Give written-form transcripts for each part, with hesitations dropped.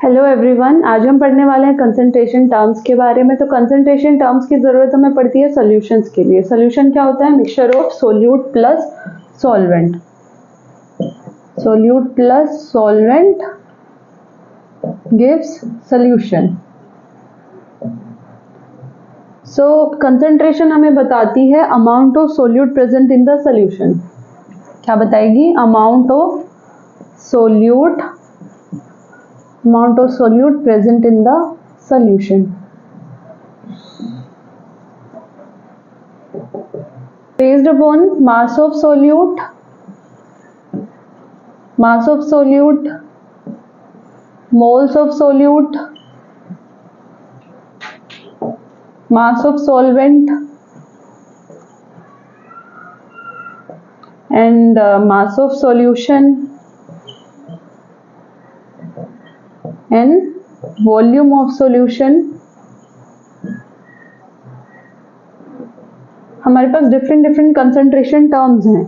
Hello everyone, आज हम पढ़ने वाले हैं कंसंट्रेशन टर्म्स के बारे में। तो कंसंट्रेशन टर्म्स की ज़रूरत हमें पड़ती है सॉल्यूशंस के लिए। सॉल्यूशन क्या होता है? Mixture of solute plus solvent. Solute plus solvent gives solution. So concentration हमें बताती है amount of solute present in the solution. क्या बताएगी? Amount of solute present in the solution. Based upon mass of solute, moles of solute, mass of solvent and mass of solution and volume of solution, हमारे पास different concentration terms हैं।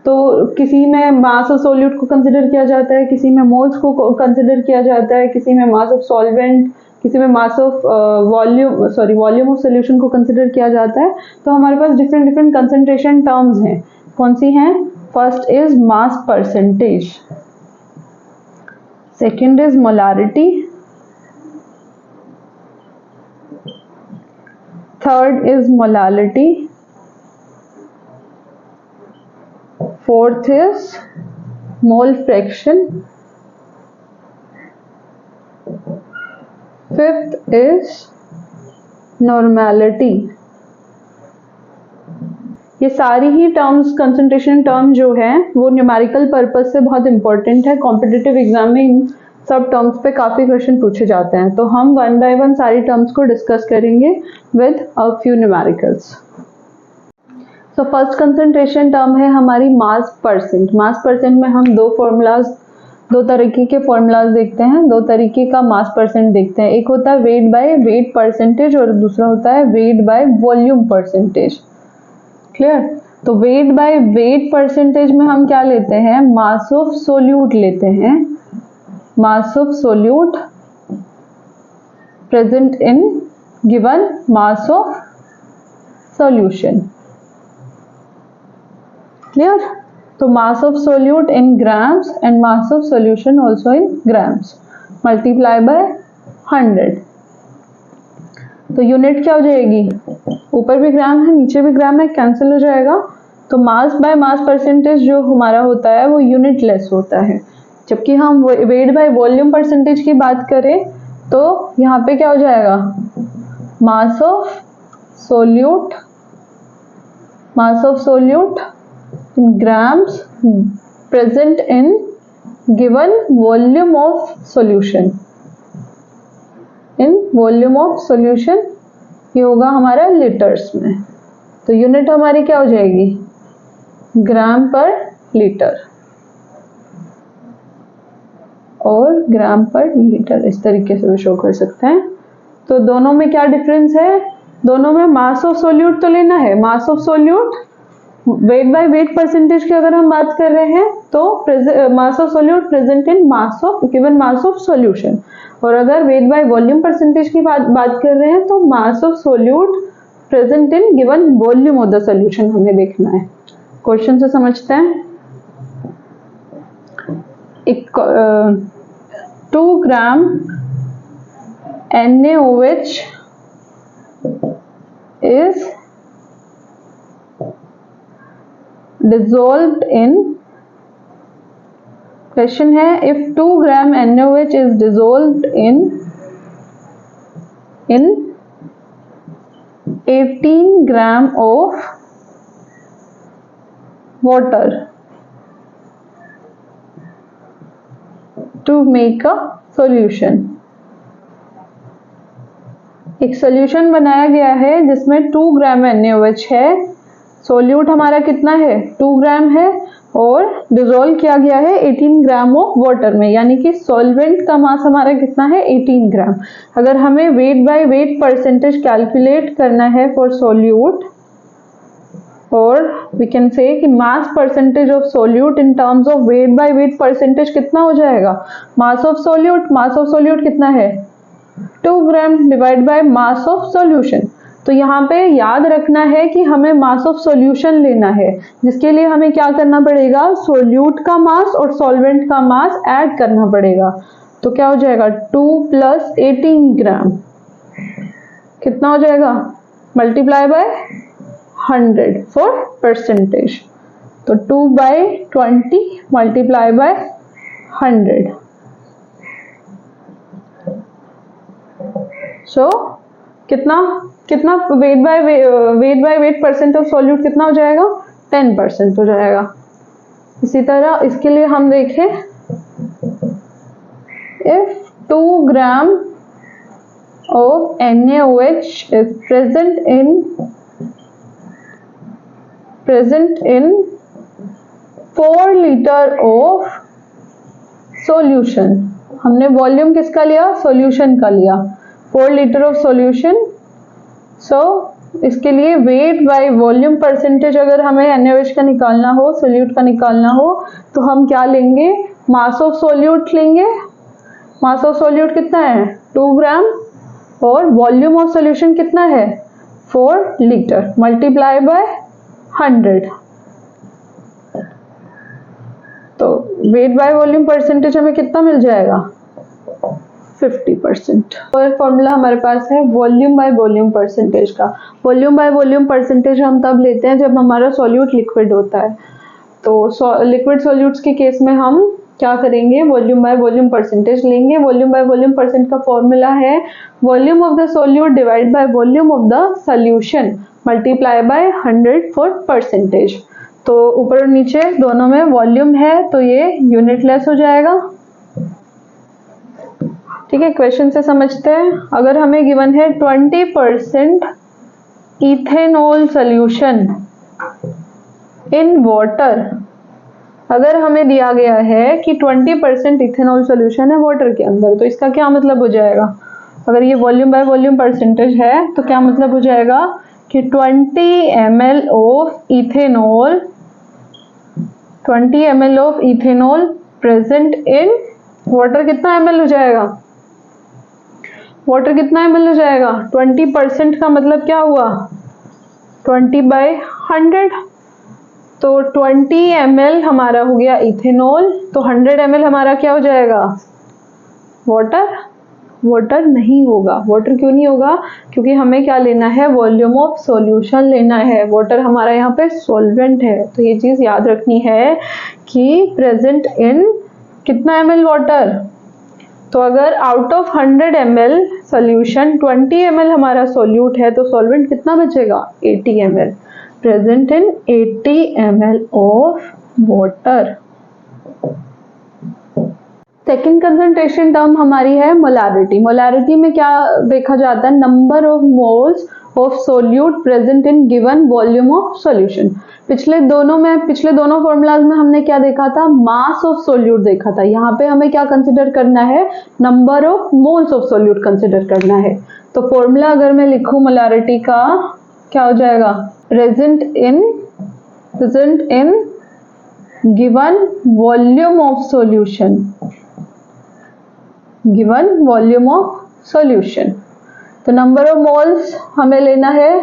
तो किसी में मास of solute को consider किया जाता है, किसी में मोल्स को कंसिडर किया जाता है, किसी में मास ऑफ सॉल्वेंट, किसी में mass of volume of solution को कंसिडर किया जाता है। तो हमारे पास डिफरेंट कंसंट्रेशन टर्म्स हैं। कौन सी हैं? First is mass percentage, second is molarity, third is molality, fourth is mole fraction, fifth is normality। ये सारी ही टर्म्स, कंसंट्रेशन टर्म जो है वो न्यूमेरिकल पर्पज से बहुत इंपॉर्टेंट है। कॉम्पिटिटिव एग्जाम में इन सब टर्म्स पे काफ़ी क्वेश्चन पूछे जाते हैं। तो हम वन बाय वन सारी टर्म्स को डिस्कस करेंगे with a few numericals. So first concentration term है हमारी मास परसेंट। मास परसेंट में हम दो तरीके के फॉर्मूलाज देखते हैं, दो तरीके का मास परसेंट देखते हैं। एक होता है वेट बाय वेट परसेंटेज और दूसरा होता है weight by volume percentage. Clear? तो वेट बाय वेट परसेंटेज में हम क्या लेते हैं? मास ऑफ सोल्यूट लेते हैं। Mass of solute present in given mass of solution. Clear? तो mass of solute in grams and mass of solution also in grams, multiply by 100। तो unit क्या हो जाएगी? ऊपर भी ग्राम है, नीचे भी ग्राम है, कैंसिल हो जाएगा। तो मास बाय मास परसेंटेज जो हमारा होता है वो यूनिट लेस होता है। जबकि हम वेट बाय वॉल्यूम परसेंटेज की बात करें तो यहाँ पे क्या हो जाएगा? मास of solute in grams present in given volume of solution. In volume of solution ये होगा हमारा लीटर्स में। तो यूनिट हमारी क्या हो जाएगी? ग्राम पर लीटर और ग्राम पर लीटर, इस तरीके से भी शो कर सकते हैं। तो दोनों में क्या डिफरेंस है? दोनों में मास ऑफ सोल्यूट तो लेना है। Mass of solute weight by weight percentage की अगर हम बात कर रहे हैं तो mass of solute present in given mass of solution. और अगर वेट बाय वॉल्यूम परसेंटेज की बात कर रहे हैं तो mass of solute present in given volume of the solution हमें देखना है। क्वेश्चन से समझते हैं। 2 ग्राम NaOH is dissolved in, question है if 2 gram NaOH is dissolved in 18 gram of water to make a solution। एक सॉल्यूशन बनाया गया है जिसमें 2 ग्राम NaOH है। सोल्यूट हमारा कितना है? 2 ग्राम है और डिसॉल्व किया गया है 18 ग्राम ऑफ वाटर में, यानी कि सॉल्वेंट का मास हमारा कितना है? 18 ग्राम। अगर हमें weight by weight percentage calculate करना है फॉर सोल्यूट और वी कैन से कि mass percentage of solute in terms of weight by weight percentage कितना हो जाएगा? मास ऑफ सोल्यूट कितना है? 2 gram divide by mass of solution. तो यहाँ पे याद रखना है कि हमें मास ऑफ सॉल्यूशन लेना है, जिसके लिए हमें क्या करना पड़ेगा? सोल्यूट का मास और सॉल्वेंट का मास ऐड करना पड़ेगा। तो क्या हो जाएगा? 2 + 18 ग्राम कितना हो जाएगा? Multiply by 100 for percentage. तो 2/20 मल्टीप्लाई बाय 100। सो कितना weight by weight percent of solute कितना हो जाएगा? 10% हो जाएगा। इसी तरह इसके लिए हम देखें, if 2 gram of NaOH is present in 4 liter of solution, हमने वॉल्यूम किसका लिया? सॉल्यूशन का लिया। 4 लीटर ऑफ सॉल्यूशन। सो इसके लिए वेट बाय वॉल्यूम परसेंटेज अगर हमें NaOH का निकालना हो, सोल्यूट का निकालना हो, तो हम क्या लेंगे? मास ऑफ सोल्यूट लेंगे। मास ऑफ सोल्यूट कितना है? 2 ग्राम। और वॉल्यूम ऑफ सॉल्यूशन कितना है? 4 लीटर मल्टीप्लाई बाय 100। तो वेट बाय वॉल्यूम परसेंटेज हमें कितना मिल जाएगा? 50%। और फॉर्मूला हमारे पास है वॉल्यूम बाय वॉल्यूम परसेंटेज का। वॉल्यूम बाय वॉल्यूम परसेंटेज हम तब लेते हैं जब हमारा सॉल्यूट लिक्विड होता है। तो लिक्विड सॉल्यूट्स के केस में हम क्या करेंगे? वॉल्यूम बाय वॉल्यूम परसेंटेज लेंगे। वॉल्यूम बाय वॉल्यूम परसेंट का फॉर्मूला है volume of the solute divide by volume of the solution multiply by 100 for percentage. तो ऊपर और नीचे दोनों में वॉल्यूम है तो ये यूनिटलेस हो जाएगा। ठीक है, क्वेश्चन से समझते हैं। अगर हमें गिवन है 20% इथेनॉल सॉल्यूशन इन वाटर, अगर हमें दिया गया है कि 20% इथेनॉल सॉल्यूशन है वाटर के अंदर, तो इसका क्या मतलब हो जाएगा? अगर ये वॉल्यूम बाय वॉल्यूम परसेंटेज है तो क्या मतलब हो जाएगा कि 20 ml of ethanol present in water. कितना ml हो जाएगा? वाटर कितना ml हो जाएगा? 20% का मतलब क्या हुआ? 20/100। तो 20 ml हमारा हो गया इथेनॉल, तो 100 ml हमारा क्या हो जाएगा? वाटर। वाटर नहीं होगा। वाटर क्यों नहीं होगा? क्योंकि हमें क्या लेना है? वॉल्यूम ऑफ सॉल्यूशन लेना है। वाटर हमारा यहाँ पे सॉल्वेंट है, तो ये चीज याद रखनी है कि प्रेजेंट इन कितना ml वाटर। तो अगर out of 100 ml solution 20 ml हमारा सॉल्यूट है, तो सॉल्वेंट कितना बचेगा? 80 ml। Present in 80 ml of water. Second concentration term हमारी है मोलैरिटी। मोलैरिटी में क्या देखा जाता है? Number of moles of solute present in given volume of solution. पिछले दोनों फॉर्मूलाज में हमने क्या देखा था? मास ऑफ सोल्यूट देखा था। यहाँ पे हमें क्या कंसिडर करना है? Number of moles of solute consider करना है। तो फॉर्मूला अगर मैं लिखूं मोलैरिटी का, क्या हो जाएगा? Present in given volume of solution, given volume of solution. तो नंबर ऑफ मोल्स हमें लेना है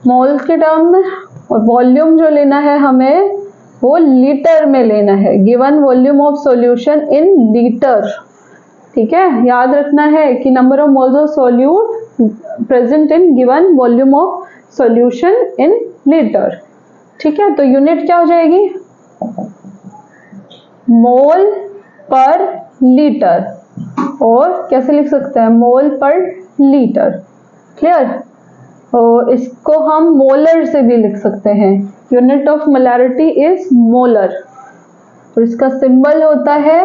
मोल्स के टर्म में, और वॉल्यूम जो लेना है हमें वो लीटर में लेना है। Given volume of solution in litre. ठीक है, याद रखना है कि number of moles of solute present in given volume of solution in litre. ठीक है, तो यूनिट क्या हो जाएगी? मोल पर लीटर, और कैसे लिख सकते हैं? मोल पर लीटर। क्लियर? और इसको हम मोलर से भी लिख सकते हैं। Unit of molarity is molar, और इसका सिंबल होता है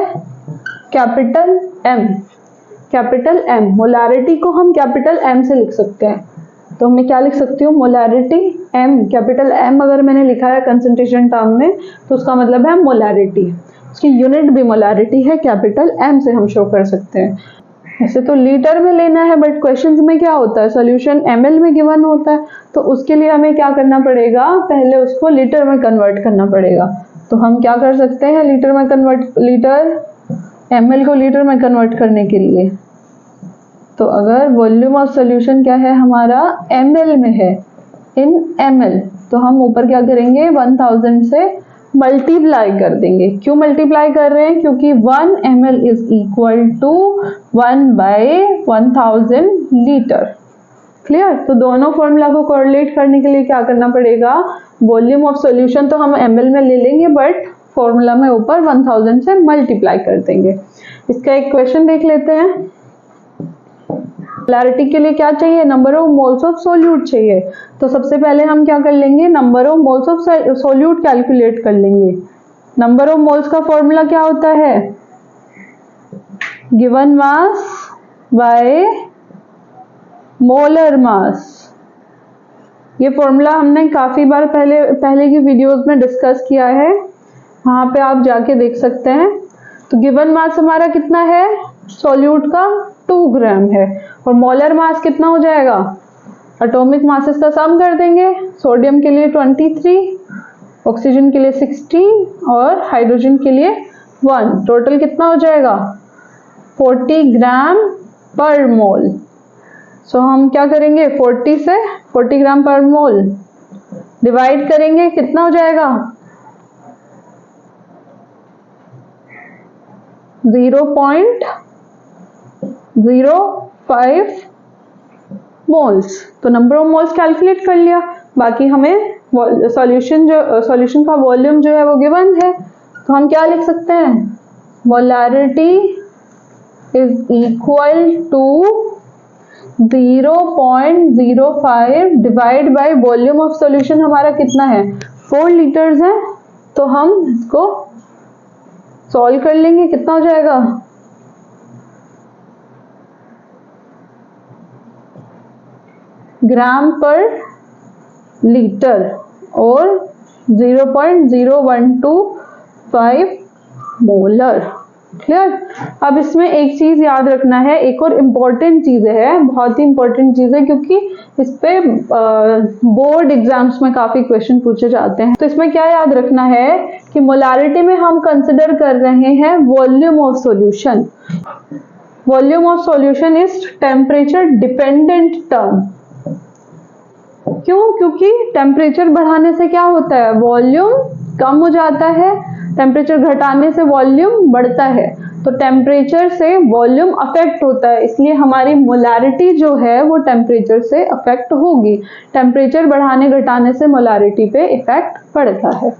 capital M। Capital M। Molarity को हम कैपिटल M से लिख सकते हैं। तो मैं क्या लिख सकती हूँ? Molarity M। कैपिटल M अगर मैंने लिखा है कंसंट्रेशन टर्म में, तो उसका मतलब है मोलैरिटी। उसकी यूनिट भी मोलैरिटी है, कैपिटल M से हम शो कर सकते हैं। ऐसे तो लीटर में लेना है, बट क्वेश्चंस में क्या होता है, सॉल्यूशन ml में गिवन होता है, तो उसके लिए हमें क्या करना पड़ेगा, पहले उसको लीटर में कन्वर्ट करना पड़ेगा। तो हम क्या कर सकते हैं, लीटर में कन्वर्ट, लीटर ml को लीटर में कन्वर्ट करने के लिए, तो अगर वॉल्यूम ऑफ सॉल्यूशन क्या है हमारा, ml में है, इन ml, तो हम ऊपर क्या करेंगे, 1000 से मल्टीप्लाई कर देंगे। क्यों मल्टीप्लाई कर रहे हैं, क्योंकि 1 ml is equal to 1/1000 litre. Clear. तो दोनों फॉर्मूला को कोरिलेट करने के लिए क्या करना पड़ेगा, वॉल्यूम ऑफ सॉल्यूशन तो हम ml में ले लेंगे, बट फॉर्मूला में ऊपर 1000 से मल्टीप्लाई कर देंगे। इसका एक क्वेश्चन देख लेते हैं। मोलारिटी के लिए क्या चाहिए, number of moles of solute चाहिए। तो सबसे पहले हम क्या कर लेंगे, number of moles of solute calculate कर लेंगे। नंबर ऑफ मोल्स का फॉर्मूला क्या होता है, given mass by molar mass. ये फॉर्मूला हमने काफी बार पहले की वीडियोस में डिस्कस किया है, वहां पे आप जाके देख सकते हैं। तो गिवन मास हमारा कितना है, सॉल्यूट का 2 ग्राम है, और मोलर मास कितना हो जाएगा, एटॉमिक मासेस का सम कर देंगे। सोडियम के लिए 23, ऑक्सीजन के लिए 16 और हाइड्रोजन के लिए 1, टोटल कितना हो जाएगा 40 ग्राम पर मोल। सो हम क्या करेंगे, 40 से 40 ग्राम पर मोल डिवाइड करेंगे, कितना हो जाएगा 0.05 मोल्स। तो नंबर ऑफ मोल्स कैलकुलेट कर लिया, बाकी हमें सॉल्यूशन का वॉल्यूम जो है वो गिवन है। तो हम क्या लिख सकते हैं, molarity is equal to 0.05 divide by volume of solution हमारा कितना है 4 लीटर्स है। तो हम इसको सॉल्व कर लेंगे, कितना हो जाएगा, ग्राम पर लीटर और 0.0125 मोलर। क्लियर। अब इसमें एक चीज याद रखना है, एक और इम्पोर्टेंट चीज है, बहुत ही इम्पोर्टेंट चीज है, क्योंकि इस पे बोर्ड एग्जाम्स में काफी क्वेश्चन पूछे जाते हैं। तो इसमें क्या याद रखना है कि मोलारिटी में हम कंसिडर कर रहे हैं volume of solution. Volume of solution is temperature dependent term. क्यों, क्योंकि टेम्परेचर बढ़ाने से क्या होता है, वॉल्यूम कम हो जाता है, टेम्परेचर घटाने से वॉल्यूम बढ़ता है। तो टेम्परेचर से वॉल्यूम अफेक्ट होता है, इसलिए हमारी मोलारिटी जो है वो टेम्परेचर से अफेक्ट होगी। टेम्परेचर बढ़ाने घटाने से मोलारिटी पे इफेक्ट पड़ता है।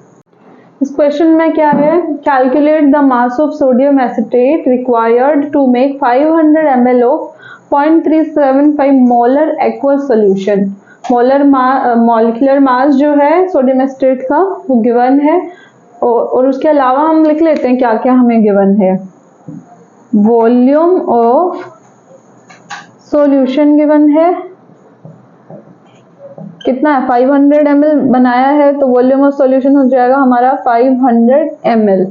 इस क्वेश्चन में क्या है, calculate the mass of sodium acetate required to make 500 ml of 0.375 molar aqueous solution. Molar molecular mass जो है सोडियम एसिटेट का वो गिवन है, और उसके अलावा हम लिख लेते हैं क्या क्या हमें गिवन है। वॉल्यूम ऑफ सॉल्यूशन गिवन है, कितना है 500 ml बनाया है, तो वॉल्यूम ऑफ सॉल्यूशन हो जाएगा हमारा 500 ml।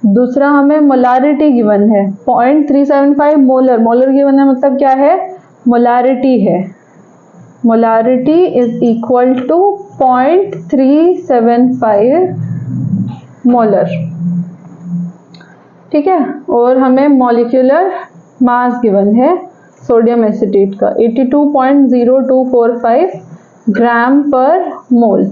दूसरा हमें मोलारिटी गिवन है 0.375 मोलर। मोलर गिवन है मतलब क्या है, मोलारिटी है। Molarity is equal to 0.375 molar. ठीक है। और हमें मॉलिक्यूलर मास गिवन है सोडियम एसिटेट का 82.0245 ग्राम पर मोल।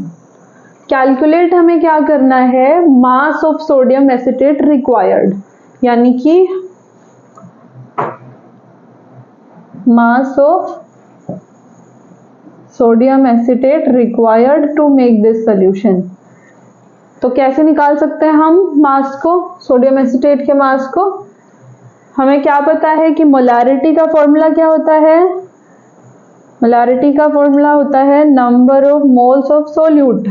कैलकुलेट हमें क्या करना है, mass of sodium acetate required, यानी कि mass of sodium acetate required to make this solution. तो कैसे निकाल सकते हैं हम मास को, सोडियम एसिटेट के मास को। हमें क्या पता है कि मोलारिटी का फॉर्मूला क्या होता है, मोलारिटी का फॉर्मूला होता है number of moles of solute.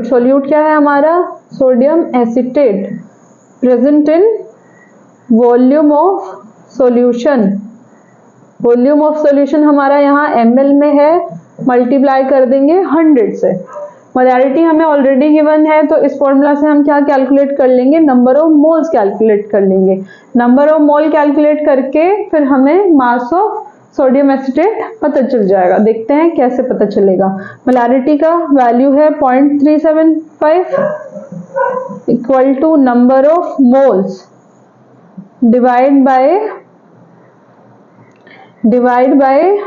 Solute क्या है हमारा, sodium acetate present in volume of solution. Volume of solution हमारा यहाँ ml में है, मल्टीप्लाई कर देंगे 100 से। मोलैरिटी हमें ऑलरेडी गिवन है, तो इस फॉर्मूला से हम क्या कैलकुलेट कर लेंगे, नंबर ऑफ मोल्स कैलकुलेट कर लेंगे। नंबर ऑफ मोल कैलकुलेट करके फिर हमें मास ऑफ सोडियम एसीटेट पता चल जाएगा। देखते हैं कैसे पता चलेगा। मोलैरिटी का वैल्यू है 0.375 equal to number of moles divide by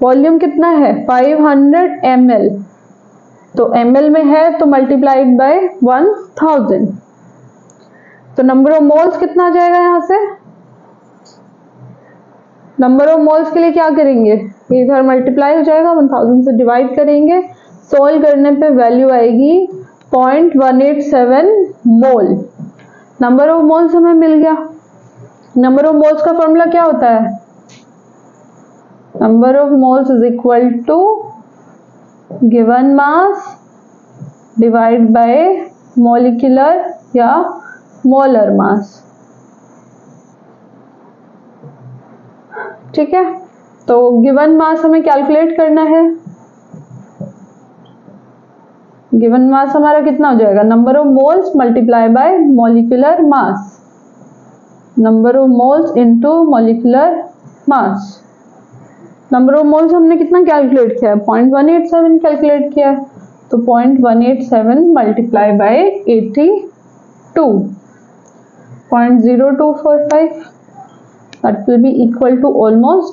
volume कितना है 500 ml, तो ml में है तो मल्टीप्लाइड बाय 1000, तो नंबर ऑफ मोल्स कितना आ जाएगा यहाँ से। नंबर ऑफ मोल्स के लिए क्या करेंगे, इधर मल्टीप्लाई हो जाएगा, 1000 से डिवाइड करेंगे, सोल्व करने पे वैल्यू आएगी 0.187 मोल। नंबर ऑफ मोल्स हमें मिल गया। नंबर ऑफ मोल्स का फॉर्मूला क्या होता है, number of moles is equal to given mass divide by molecular या मोलर मास। ठीक है, तो गिवन मास हमें कैलकुलेट करना है। गिवन मास हमारा कितना हो जाएगा, number of moles multiply by molecular mass, number of moles into molecular mass. Number of moles हमने कितना कैलकुलेट किया है, 0.187 कैलकुलेट किया है, तो 0.187 multiply by 82 0.0245, that will be equal to almost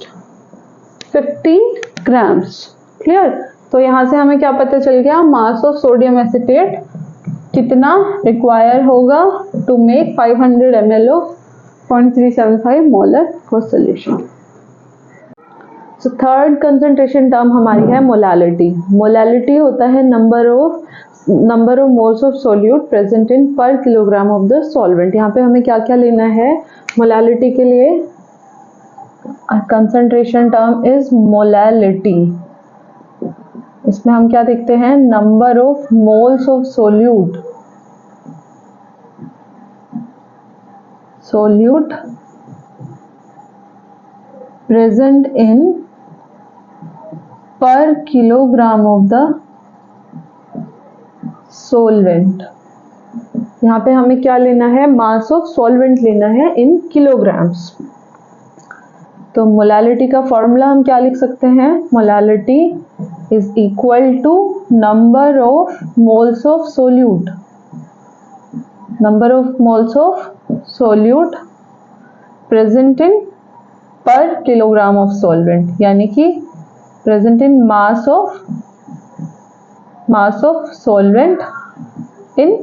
15 grams। Clear, तो यहाँ से हमें क्या पता चल गया, मास ऑफ सोडियम एसीटेट कितना रिक्वायर होगा to make 500 ml of 0.375 molar for solution. So third concentration term हमारी है मोलालिटी। मोलालिटी होता है number of moles of solute present in per kilogram of the solvent. यहाँ पे हमें क्या क्या लेना है मोलालिटी के लिए, कंसंट्रेशन टर्म इज मोलालिटी। इसमें हम क्या देखते हैं, number of moles of solute present in per kilogram of the solvent. यहाँ पे हमें क्या लेना है, मास ऑफ सॉल्वेंट लेना है इन किलोग्राम्स। तो मोलालिटी का फॉर्मूला हम क्या लिख सकते हैं, molality is equal to number of moles of solute, number of moles of solute present in per kilogram of solvent, यानी कि present in mass of solvent in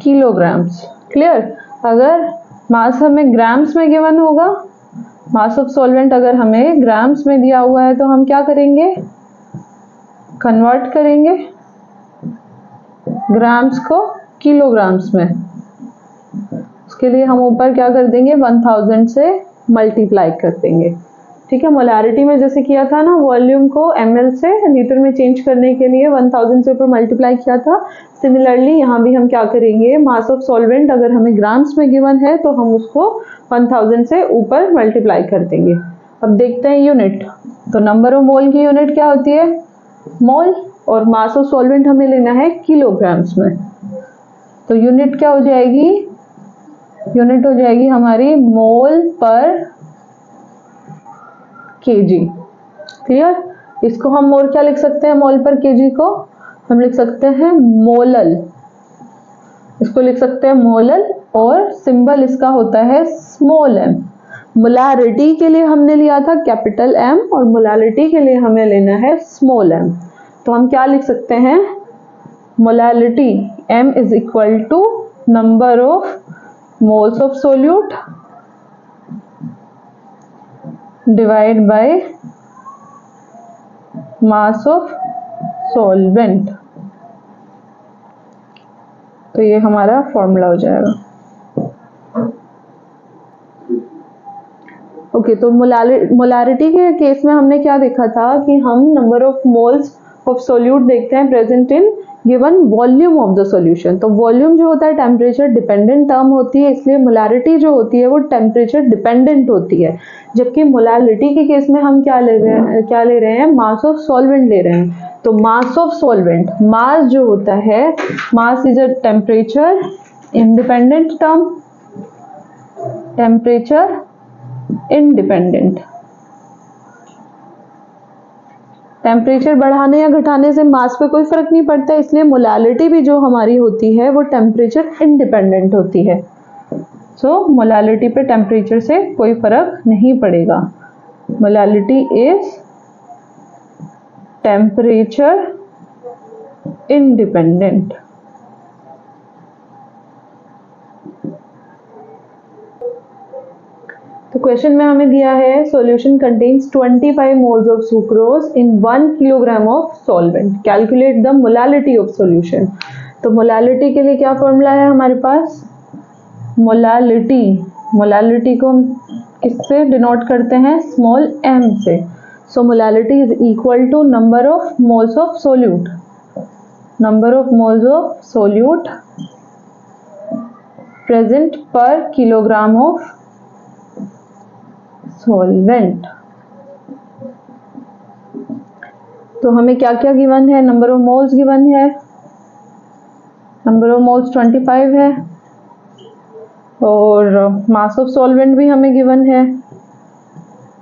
kilograms. Clear, अगर मास हमें ग्राम्स में गिवन होगा, मास of solvent अगर हमें grams में दिया हुआ है, तो हम क्या करेंगे, कन्वर्ट करेंगे ग्राम्स को किलोग्राम्स में। उसके लिए हम ऊपर क्या कर देंगे, 1000 से मल्टीप्लाई कर देंगे। ठीक है, मोलारिटी में जैसे किया था ना, वॉल्यूम को ml से लीटर में चेंज करने के लिए 1000 से ऊपर मल्टीप्लाई किया था, सिमिलरली यहाँ भी हम क्या करेंगे, मास ऑफ सॉल्वेंट अगर हमें ग्राम्स में गिवन है तो हम उसको 1000 से ऊपर मल्टीप्लाई कर देंगे। अब देखते हैं यूनिट, तो नंबर ऑफ मोल की यूनिट क्या होती है, मोल, और मास ऑफ सॉल्वेंट हमें लेना है किलोग्राम्स में, तो यूनिट क्या हो जाएगी, यूनिट हो जाएगी हमारी मोल पर केजी। क्लियर, इसको हम और क्या लिख सकते हैं, मोल पर केजी को हम लिख सकते हैं मोलल, इसको लिख सकते हैं मोलल, और सिंबल इसका होता है स्मॉल m। मोलारिटी के लिए हमने लिया था कैपिटल M और मोलालिटी के लिए हमें लेना है स्मॉल m, तो हम क्या लिख सकते हैं, molality m is equal to number of moles of solute divide by mass of solvent. तो ये हमारा फॉर्मूला हो जाएगा। ओके, तो मोलारिटी के केस में हमने क्या देखा था कि हम number of moles of solute देखते हैं present in given volume of the solution. तो वॉल्यूम जो होता है टेम्परेचर डिपेंडेंट टर्म होती है, इसलिए मोलारिटी जो होती है वो टेम्परेचर डिपेंडेंट होती है। जबकि मोलालिटी के केस में हम क्या ले रहे हैं, मास ऑफ सॉल्वेंट ले रहे हैं। तो मास ऑफ सॉल्वेंट, मास जो होता है, mass is a temperature independent term, temperature independent. Temperature बढ़ाने या घटाने से मास पे कोई फर्क नहीं पड़ता, इसलिए मोलालिटी भी जो हमारी होती है वो टेम्परेचर इंडिपेंडेंट होती है। सो मोलालिटी पे टेम्परेचर से कोई फर्क नहीं पड़ेगा। Molality is temperature independent. तो क्वेश्चन में हमें दिया है solution contains 25 moles of sucrose in 1 kilogram of solvent, calculate the molality of solution. तो मोलालिटी के लिए क्या फॉर्मूला है हमारे पास? मोलालिटी को हम किससे डिनोट करते हैं? स्मॉल m से। So molality is equal to number of moles of solute, number of moles of solute present per kilogram of solvent. तो हमें क्या क्या गिवन है? नंबर ऑफ मोल्स गिवन है, नंबर ऑफ मोल्स 25 है, और मास ऑफ सॉल्वेंट भी हमें गिवन है।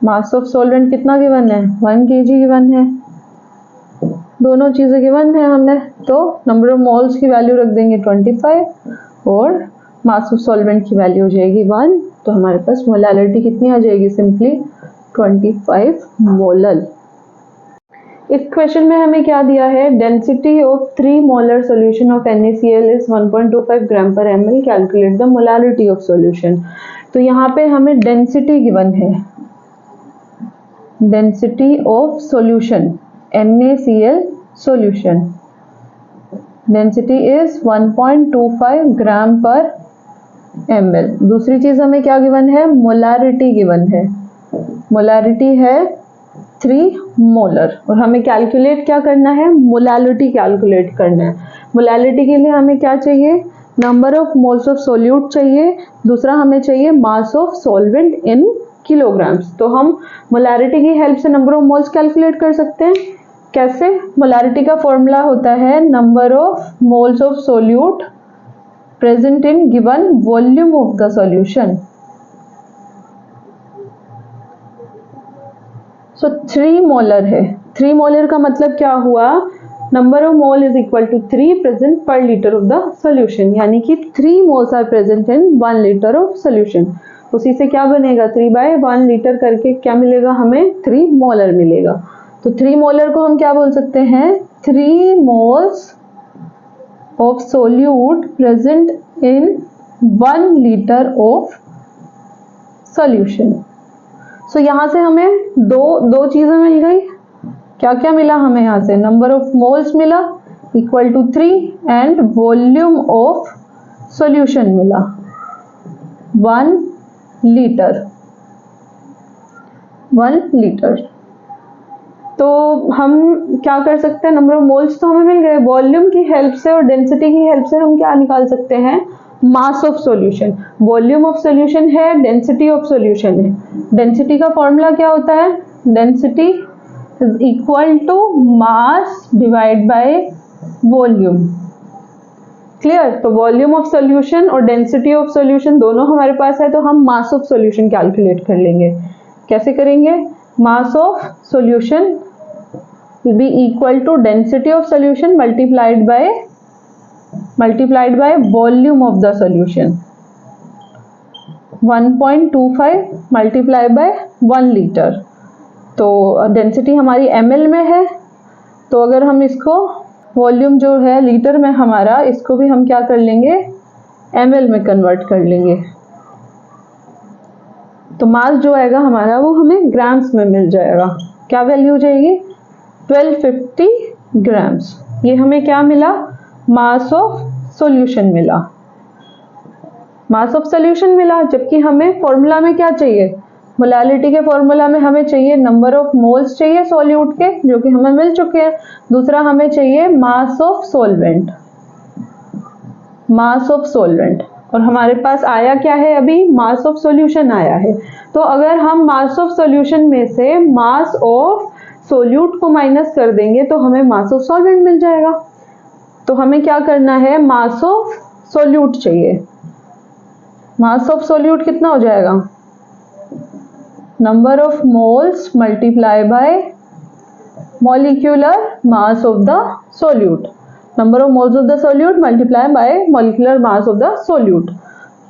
मास ऑफ सॉल्वेंट कितना गिवन है? 1 kg गिवन है। दोनों चीजें गिवन है हमें, तो नंबर ऑफ मोल्स की वैल्यू रख देंगे 25 और मास ऑफ सॉल्वेंट की वैल्यू हो जाएगी 1। तो हमारे पास मोलालिटी कितनी आ जाएगी? Simply 25 molal. इस क्वेश्चन में हमें क्या दिया है? Density of 3 molar solution of NaCl is 1.25 ग्राम पर ml, calculate the molality of solution. तो यहाँ पे हमें डेंसिटी गिवन है, density of solution NaCl solution, density is 1.25 ग्राम पर ml। दूसरी चीज हमें क्या गिवन है? मोलारिटी गिवन है, मोलारिटी है 3 मोलर, और हमें कैलकुलेट क्या करना है? मोलालिटी कैलकुलेट करना है। मोलालिटी के लिए हमें क्या चाहिए? Number of moles of solute चाहिए, दूसरा हमें चाहिए मास ऑफ सॉल्वेंट इन किलोग्राम्स। तो हम मोलारिटी की हेल्प से नंबर ऑफ मोल्स कैलकुलेट कर सकते हैं। कैसे? मोलारिटी का फॉर्मूला होता है number of moles of solute present in given volume of the solution. So 3 molar है, 3 मोलर का मतलब क्या हुआ? Number of mole is equal to 3 present per litre of the solution, यानी कि 3 moles are present in 1 litre of solution. उसी से क्या बनेगा? 3/1 लीटर करके क्या मिलेगा हमें? 3 मोलर मिलेगा। तो 3 मोलर को हम क्या बोल सकते हैं? 3 moles of solute present in 1 litre of solution. So यहाँ से हमें दो चीजें मिल गई। क्या क्या मिला हमें यहाँ से? नंबर ऑफ मोल्स मिला equal to 3 and volume of solution मिला 1 लीटर। तो हम क्या कर सकते हैं? नंबर ऑफ मोल्स तो हमें मिल गए, वॉल्यूम की हेल्प से और डेंसिटी की हेल्प से हम क्या निकाल सकते हैं? Mass of solution. Volume of solution है, डेंसिटी ऑफ सॉल्यूशन है। डेंसिटी का फॉर्मूला क्या होता है? Density is equal to mass divide by volume. Clear? तो वॉल्यूम ऑफ सॉल्यूशन और डेंसिटी ऑफ सॉल्यूशन दोनों हमारे पास है, तो हम मास ऑफ सॉल्यूशन कैलकुलेट कर लेंगे। कैसे करेंगे? मास of solution will be equal to density of solution multiplied by volume of the solution। 1.25 multiplied by 1 litre. तो डेंसिटी हमारी ml में है, तो अगर हम इसको वॉल्यूम जो है लीटर में हमारा, इसको भी हम क्या कर लेंगे? ml में कन्वर्ट कर लेंगे। तो मास जो आएगा हमारा वो हमें ग्राम्स में मिल जाएगा। क्या वैल्यू हो जाएगी? 1250 ग्राम्स। ये हमें क्या मिला? मास ऑफ सॉल्यूशन मिला, मास ऑफ सॉल्यूशन मिला। जबकि हमें फॉर्मूला में क्या चाहिए? मोलालिटी के फॉर्मूला में हमें चाहिए नंबर ऑफ मोल्स चाहिए सॉल्यूट के, जो कि हमें मिल चुके हैं। दूसरा हमें चाहिए मास of solvent, mass of solvent, और हमारे पास आया क्या है? अभी मास ऑफ सॉल्यूशन आया है। तो अगर हम मास ऑफ सॉल्यूशन में से मास ऑफ सोल्यूट को माइनस कर देंगे तो हमें मास ऑफ सॉल्वेंट मिल जाएगा। तो हमें क्या करना है, मास ऑफ सोल्यूट चाहिए। मास ऑफ सोल्यूट कितना हो जाएगा, number of moles multiply by molecular mass of the solute. Number of moles of the solute multiply by molecular mass of the solute.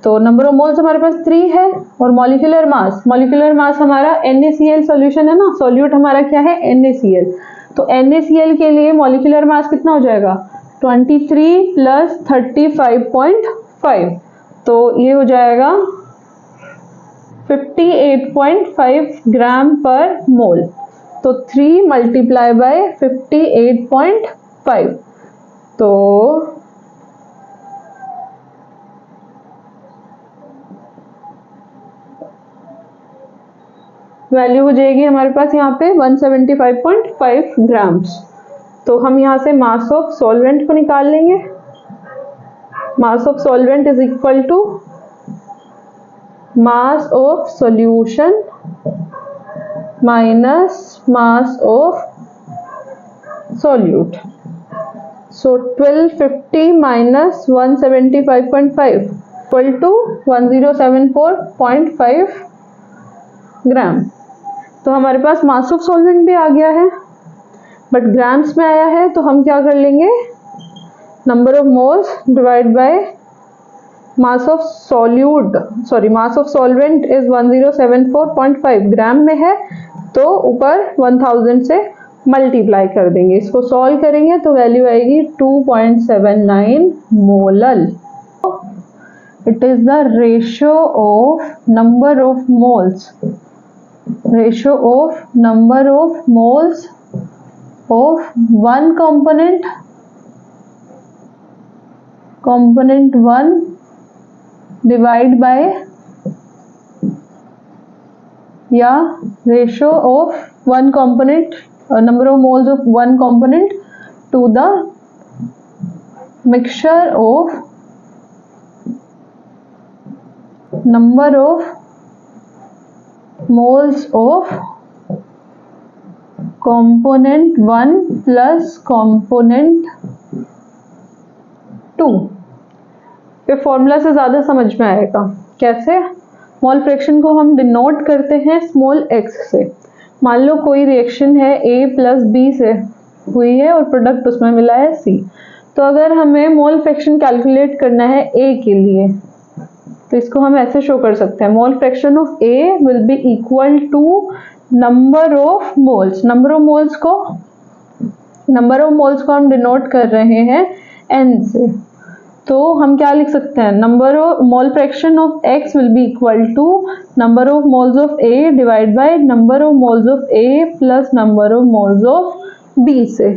तो नंबर ऑफ मोल्स हमारे पास 3 है और molecular mass हमारा NaCl solution है ना, सोल्यूट हमारा क्या है NaCl। तो NaCl के लिए मॉलिक्यूलर मास कितना हो जाएगा 23 प्लस 35.5, तो ये हो जाएगा 58.5 ग्राम पर मोल। तो 3 मल्टीप्लाई बाय 58.5, तो वैल्यू हो जाएगी हमारे पास यहाँ पे 175.5 ग्राम्स। तो हम यहाँ से मास ऑफ सॉल्वेंट को निकाल लेंगे। Mass of solvent is equal to mass of solution minus mass of solute. So 1250 minus 175.5 equal to 1074.5 gram. तो हमारे पास मास ऑफ सॉल्वेंट भी आ गया है बट ग्राम्स में आया है, तो हम क्या कर लेंगे, number of moles divide by mass of solute, sorry mass of solvent is 1074.5 ग्राम में है, तो ऊपर 1000 से मल्टीप्लाई कर देंगे। इसको सॉल्व करेंगे तो वैल्यू आएगी 2.79 molal. It is the ratio of number of moles, ratio of number of moles of one component 1 divide by, या ratio of one component number of moles of one component to the mixture of number of moles of component 1 plus component 2। ये formula से ज़्यादा समझ में आएगा। कैसे, mole fraction को हम डिनोट करते हैं स्मॉल x से। मान लो कोई रिएक्शन है A प्लस B से हुई है और प्रोडक्ट उसमें मिला है C, तो अगर हमें मोल फ्रैक्शन कैलकुलेट करना है A के लिए तो इसको हम ऐसे शो कर सकते हैं, mole fraction of A will be equal to number of moles. Number of moles को हम डिनोट कर रहे हैं N से, तो हम क्या लिख सकते हैं, number of mole fraction of X will be equal to number of moles of A divide by number of moles of A plus number of moles of B से।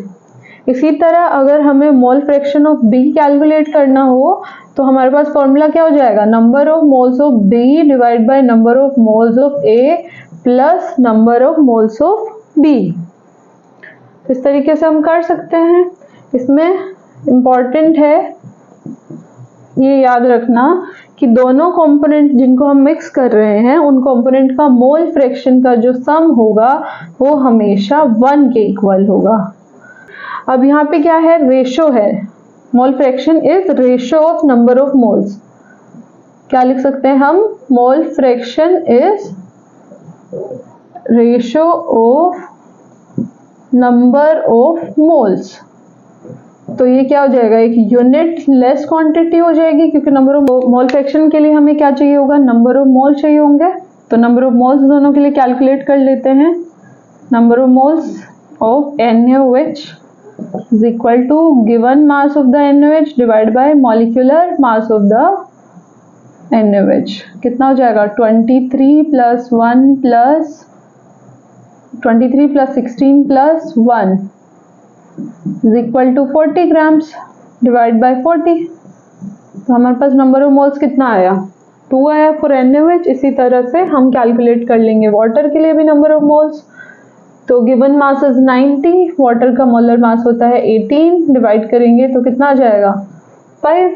इसी तरह अगर हमें mole fraction of B calculate करना हो तो हमारे पास फॉर्मूला क्या हो जाएगा, number of moles of B divide by number of moles of A plus number of moles of B। इस तरीके से हम कर सकते हैं। इसमें इम्पॉर्टेंट है ये याद रखना कि दोनों कंपोनेंट जिनको हम मिक्स कर रहे हैं उन कंपोनेंट का मोल फ्रैक्शन का जो सम होगा वो हमेशा 1 के इक्वल होगा। अब यहाँ पे क्या है, रेशो है, mole fraction is ratio of number of moles. क्या लिख सकते हैं हम, mole fraction is ratio of number of moles. तो ये क्या हो जाएगा, एक यूनिट लेस क्वांटिटी हो जाएगी, क्योंकि नंबर ऑफ मोल फ्रैक्शन के लिए हमें क्या चाहिए होगा, नंबर ऑफ मोल चाहिए होंगे। तो नंबर ऑफ मोल्स दोनों के लिए कैलकुलेट कर लेते हैं। Number of moles of NaOH is equal to given mass of the NaOH divided by molecular mass of the NaOH। कितना हो जाएगा, 23 plus 16 plus 1 is equal to 40 grams divide by 40। तो हमारे पास नंबर ऑफ मोल्स कितना आया, 2 आया for NaOH। इसी तरह से हम कैलकुलेट कर लेंगे वाटर के लिए भी नंबर ऑफ मोल्स। तो गिवन मास इज 90, वाटर का मोलर मास होता है 18, डिवाइड करेंगे तो कितना आ जाएगा 5।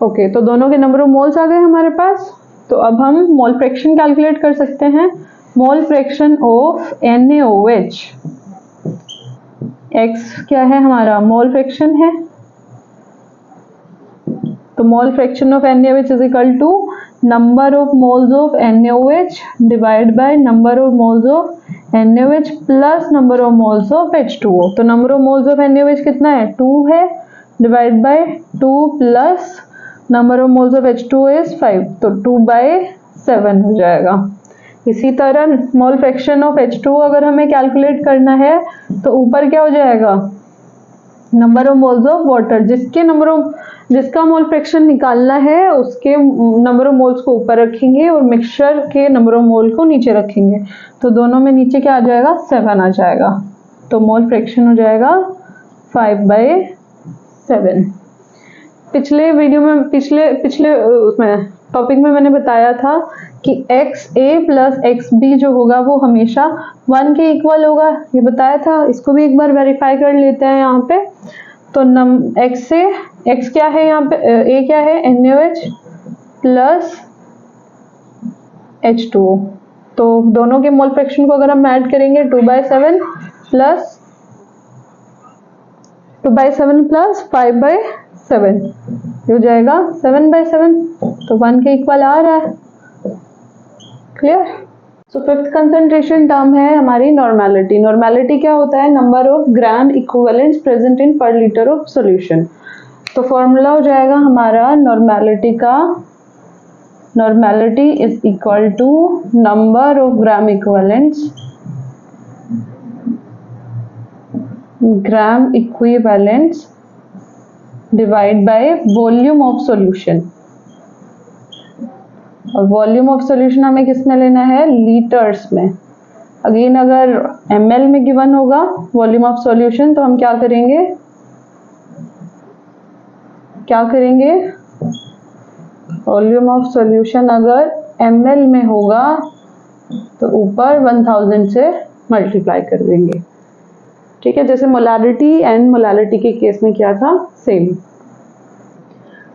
ओके, तो दोनों के नंबर ऑफ मोल्स आ गए हमारे पास। तो अब हम मोल फ्रैक्शन कैलकुलेट कर सकते हैं। Mole fraction of NaOH, X क्या है हमारा, मोल फ्रैक्शन है, तो mole fraction of NaOH is equal to number of moles of NaOH divide by number of moles of NaOH plus number of moles of H2O। तो number of moles of NaOH कितना है, 2 है, divide by 2 plus number of moles of H2O is 5, तो 2/7 हो जाएगा। इसी तरह मोल fraction of H2O अगर हमें कैलकुलेट करना है तो ऊपर क्या हो जाएगा, number of moles of water, जिसका मोल फ्रैक्शन निकालना है उसके नंबर ऑफ मोल्स को ऊपर रखेंगे और मिक्सचर के नंबर ऑफ मोल को नीचे रखेंगे, तो दोनों में नीचे क्या आ जाएगा, 7 आ जाएगा, तो मोल फ्रैक्शन हो जाएगा 5/7। पिछले वीडियो में पिछले उसमें टॉपिक में मैंने बताया था कि XA प्लस XB जो होगा वो हमेशा 1 के इक्वल होगा, ये बताया था, इसको भी एक बार वेरीफाई कर लेते हैं यहाँ पे। तो X क्या है यहाँ पे, A क्या है, NaOH प्लस H2O, तो दोनों के मोल फ्रैक्शन को अगर हम ऐड करेंगे 2/7 प्लस 5/7 हो जाएगा 7/7, तो 1 के इक्वल आ रहा है। Clear. So fifth concentration term है हमारी नॉर्मेलिटी। नॉर्मेलिटी क्या होता है, number of gram equivalents present in per litre of solution. तो फॉर्मूला हो जाएगा हमारा नॉर्मेलिटी का, normality is equal to number of gram equivalents divide by volume of solution, और वॉल्यूम ऑफ सॉल्यूशन हमें किस में लेना है, लीटर्स में। अगेन अगर ml में गिवन होगा वॉल्यूम ऑफ सॉल्यूशन तो हम क्या करेंगे, वॉल्यूम ऑफ सॉल्यूशन अगर ml में होगा तो ऊपर 1000 से मल्टीप्लाई कर देंगे। ठीक है, जैसे मोलारिटी एंड मोलालिटी के केस में क्या था, सेम।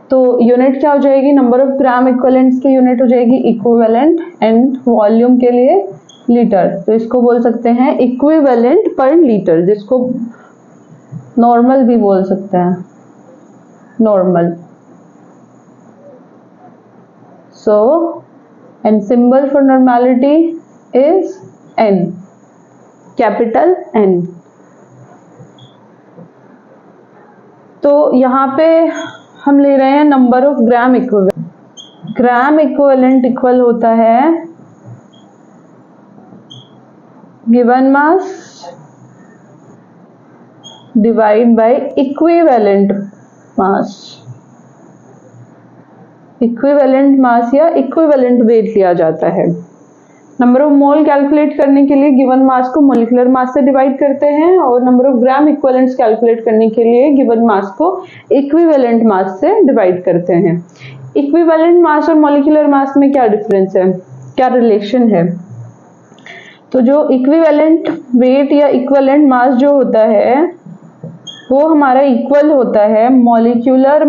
तो यूनिट क्या हो जाएगी, नंबर ऑफ ग्राम इक्विवेलेंट्स की यूनिट हो जाएगी इक्विवेलेंट, एंड वॉल्यूम के लिए लीटर, तो इसको बोल सकते हैं इक्विवेलेंट पर लीटर, जिसको नॉर्मल भी बोल सकते हैं, normal. So and symbol for normality is N, capital N। तो यहाँ पे हम ले रहे हैं number of gram equivalent. Gram equivalent equal होता है given mass divide by equivalent mass. Equivalent mass या इक्विवेलेंट वेट लिया जाता है। नंबर ऑफ मोल कैलकुलेट करने के लिए गिवन मास को मॉलिक्यूलर मास से डिवाइड करते हैं, और number of gram equivalents calculate करने के लिए गिवन मास को इक्विवेलेंट मास से डिवाइड करते हैं। इक्विवेलेंट मास और मॉलिक्यूलर मास में क्या डिफरेंस है, क्या रिलेशन है? तो जो इक्विवेलेंट वेट या इक्विवेलेंट मास जो होता है वो हमारा इक्वल होता है molecular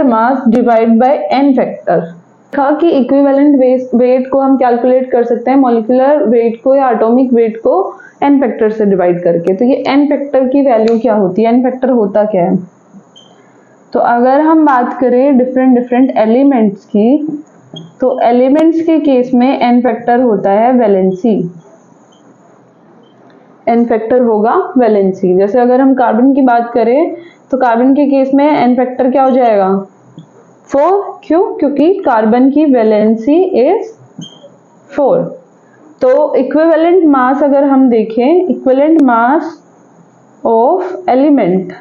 mass divide bye n factor. कहा कि इक्विवेलेंट वेट को हम कैलकुलेट कर सकते हैं मॉलिक्यूलर वेट को या एटॉमिक वेट को n फैक्टर से डिवाइड करके। तो ये n फैक्टर की वैल्यू क्या होती है, n फैक्टर होता क्या है? तो अगर हम बात करें डिफरेंट एलिमेंट्स की, तो एलिमेंट्स के केस में n फैक्टर होता है वैलेंसी, n फैक्टर होगा वैलेंसी। जैसे अगर हम कार्बन की बात करें तो कार्बन के केस में n फैक्टर क्या हो जाएगा, 4। क्यों? क्योंकि कार्बन की वैलेंसी इज 4। तो इक्विवेलेंट मास अगर हम देखें, इक्विवेलेंट मास ऑफ एलिमेंट,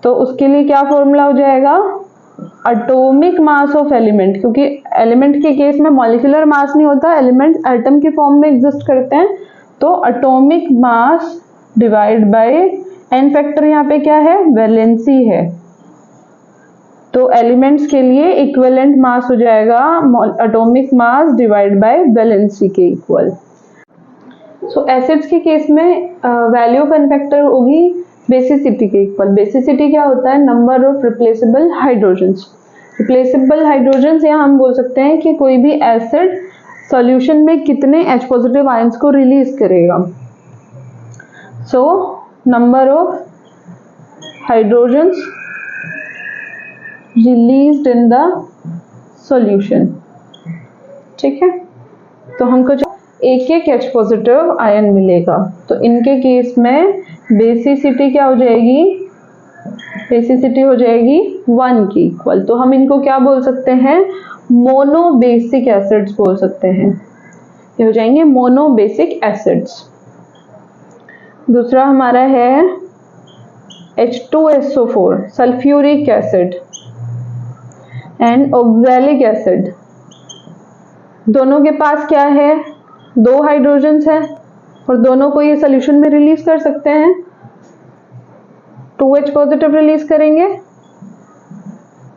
तो उसके लिए क्या फॉर्मूला हो जाएगा, एटॉमिक मास ऑफ एलिमेंट। क्योंकि एलिमेंट के केस में मॉलिक्यूलर मास नहीं होता, एलिमेंट एटम के फॉर्म में एग्जिस्ट करते हैं, तो atomic mass divide bye n factor यहाँ पे क्या है, वैलेंसी है। तो एलिमेंट्स के लिए इक्विवेलेंट मास हो जाएगा atomic mass divide bye valency के इक्वल। सो एसिड्स के केस में वैल्यू ऑफ n फैक्टर होगी बेसिसिटी के इक्वल। बेसिसिटी क्या होता है, number of replaceable hydrogens. Replaceable hydrogen या हम बोल सकते हैं कि कोई भी एसिड सॉल्यूशन में कितने H पॉजिटिव आयंस को रिलीज करेगा। So number of hydrogens released in the solution. ठीक है, तो हमको एक एक H पॉजिटिव आयन मिलेगा। तो इनके केस में बेसिसिटी क्या हो जाएगी, बेसिसिटी हो जाएगी 1 की इक्वल। तो हम इनको क्या बोल सकते हैं, मोनो बेसिक एसिड्स बोल सकते हैं। ये हो जाएंगे मोनो बेसिक एसिड्स। दूसरा हमारा है H2SO4 sulphuric acid and oxalic acid. दोनों के पास क्या है, 2 हाइड्रोजन्स है और दोनों को ये सॉल्यूशन में रिलीज कर सकते हैं। 2H पॉजिटिव रिलीज करेंगे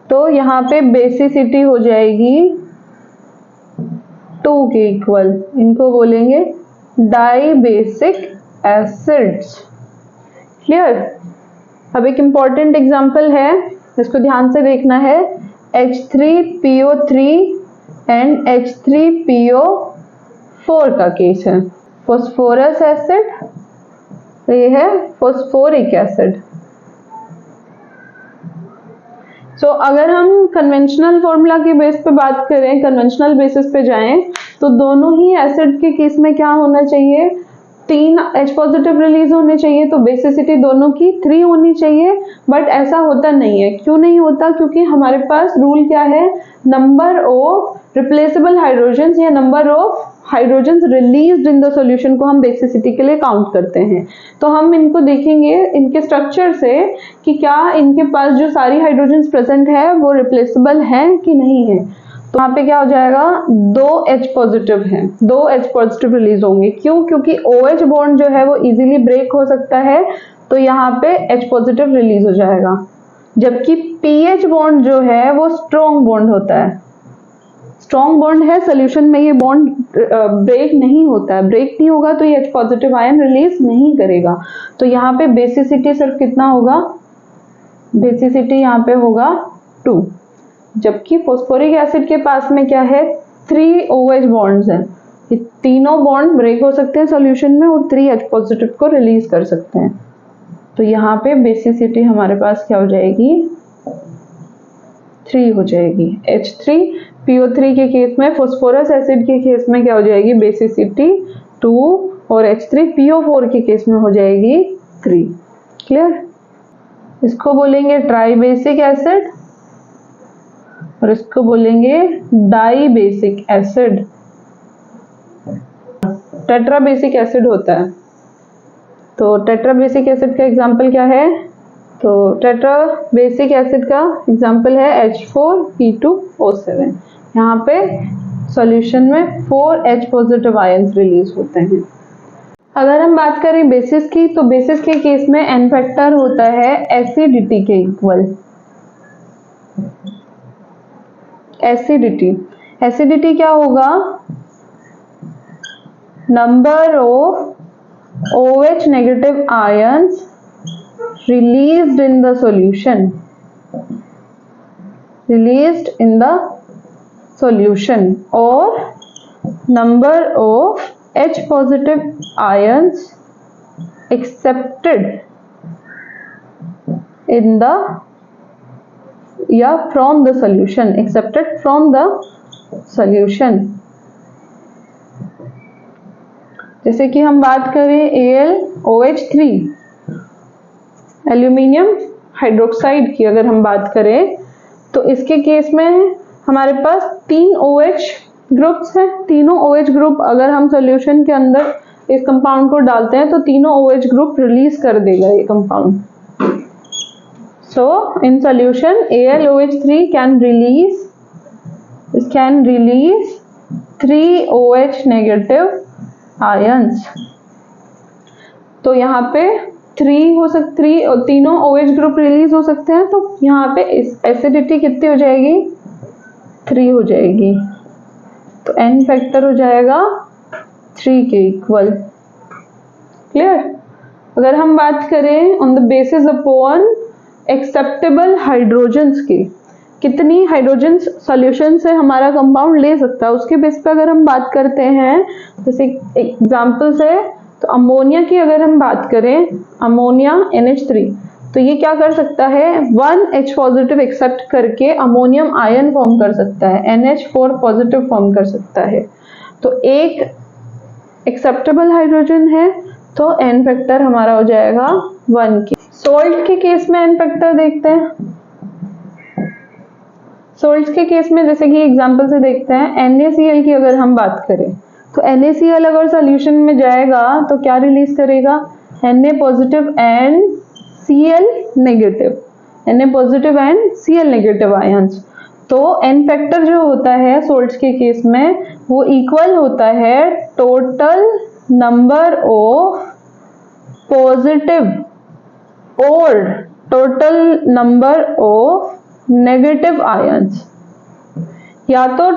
तो यहाँ पे बेसिसिटी हो जाएगी 2 के इक्वल। इनको बोलेंगे डाई बेसिक एसिड्स। क्लियर। अब एक इम्पॉर्टेंट एग्जांपल है, इसको ध्यान से देखना है। H3PO3 एंड H3PO4 का केस है। फॉस्फोरस एसिड, तो ये है फॉस्फोरिक एसिड। सो अगर हम कन्वेंशनल फॉर्मूला के बेस पे बात करें, कन्वेंशनल बेसिस पे जाएं, तो दोनों ही एसिड के केस में क्या होना चाहिए, 3 H पॉजिटिव रिलीज होने चाहिए। तो बेसिसिटी दोनों की 3 होनी चाहिए, बट ऐसा होता नहीं है। क्यों नहीं होता, क्योंकि हमारे पास रूल क्या है, नंबर ऑफ रिप्लेसेबल हाइड्रोजन्स या number of hydrogens released in the solution को हम बेसिसिटी के लिए काउंट करते हैं। तो हम इनको देखेंगे इनके स्ट्रक्चर से कि क्या इनके पास जो सारी हाइड्रोजन्स प्रेजेंट है वो रिप्लेसेबल हैं कि नहीं है। तो यहाँ पे क्या हो जाएगा, 2 H पॉजिटिव है, 2 H पॉजिटिव रिलीज होंगे। क्यों, क्योंकि OH बॉन्ड जो है वो इजीली ब्रेक हो सकता है, तो यहाँ पे H पॉजिटिव रिलीज हो जाएगा। जबकि PH बॉन्ड जो है वो स्ट्रॉन्ग बॉन्ड होता है, स्ट्रॉन्ग बॉन्ड है, सोल्यूशन में ये बॉन्ड ब्रेक नहीं होता है। ब्रेक नहीं होगा तो ये H पॉजिटिव आयन रिलीज नहीं करेगा। तो यहाँ पे बेसिसिटी सिर्फ कितना होगा, बेसिसिटी यहाँ पे होगा 2। जबकि फॉस्फोरिक एसिड के पास में क्या है, 3 OH बॉन्ड्स हैं। ये तीनों बॉन्ड ब्रेक हो सकते हैं सॉल्यूशन में और 3 H पॉजिटिव को रिलीज कर सकते हैं। तो यहाँ पे बेसिसिटी हमारे पास क्या हो जाएगी, 3 हो जाएगी। H3PO3 के केस में, फॉस्फोरस एसिड के केस में क्या हो जाएगी, बेसिसिटी 2 और H3PO4 के केस में हो जाएगी 3। क्लियर। इसको बोलेंगे ट्राई बेसिक एसिड और इसको बोलेंगे di basic acid. Tetra basic acid होता है। तो टेट्रा बेसिक एसिड का एग्जांपल क्या है, तो टेट्रा बेसिक एसिड का एग्जांपल है H4P2O7। यहाँ पे सॉल्यूशन में 4 H पॉजिटिव आयंस रिलीज होते हैं। अगर हम बात करें बेसिस की, तो बेसिस के केस में n फैक्टर होता है एसिडिटी के इक्वल। एसिडिटी, एसिडिटी क्या होगा, number of OH negative ions released in the solution, released in the solution, or number of H positive ions accepted in the या from the solution, accepted from the solution। जैसे कि हम बात करें AlOH3 aluminium hydroxide की अगर हम बात करें, तो इसके केस में हमारे पास 3 OH ग्रुप्स हैं। तीनों OH ग्रुप अगर हम सॉल्यूशन के अंदर इस कंपाउंड को डालते हैं तो तीनों OH ग्रुप रिलीज कर देगा ये compound. So in solution AlOH3 can release 3 OH negative ions. तो यहाँ पे 3 हो सकती, तीनों OH ग्रुप रिलीज हो सकते हैं। तो यहाँ पे एसिडिटी कितनी हो जाएगी, 3 हो जाएगी। तो n फैक्टर हो जाएगा 3 के इक्वल। क्लियर। अगर हम बात करें on the basis upon acceptable hydrogens की, कितनी हाइड्रोजन सॉल्यूशन से हमारा कंपाउंड ले सकता है, उसके बेस पे अगर हम बात करते हैं, जैसे एग्जांपल से तो अमोनिया की अगर हम बात करें, अमोनिया NH3, तो ये क्या कर सकता है, 1H पॉजिटिव एक्सेप्ट करके अमोनियम आयन फॉर्म कर सकता है, NH4 पॉजिटिव फॉर्म कर सकता है। तो एक एक्सेप्टेबल हाइड्रोजन है, तो एन फैक्टर हमारा हो जाएगा 1 की। सोल्ट के केस में एन फैक्टर देखते हैं। सोल्ट के केस में जैसे कि एग्जांपल से देखते हैं, NaCl की अगर हम बात करें, तो NaCl अगर सॉल्यूशन में जाएगा तो क्या रिलीज करेगा, Na positive and Cl negative, Na positive and Cl negative ions. तो एन फैक्टर जो होता है सोल्ट्स के केस में वो इक्वल होता है टोटल नंबर ऑफ पॉजिटिव और total number of negative ions, या तो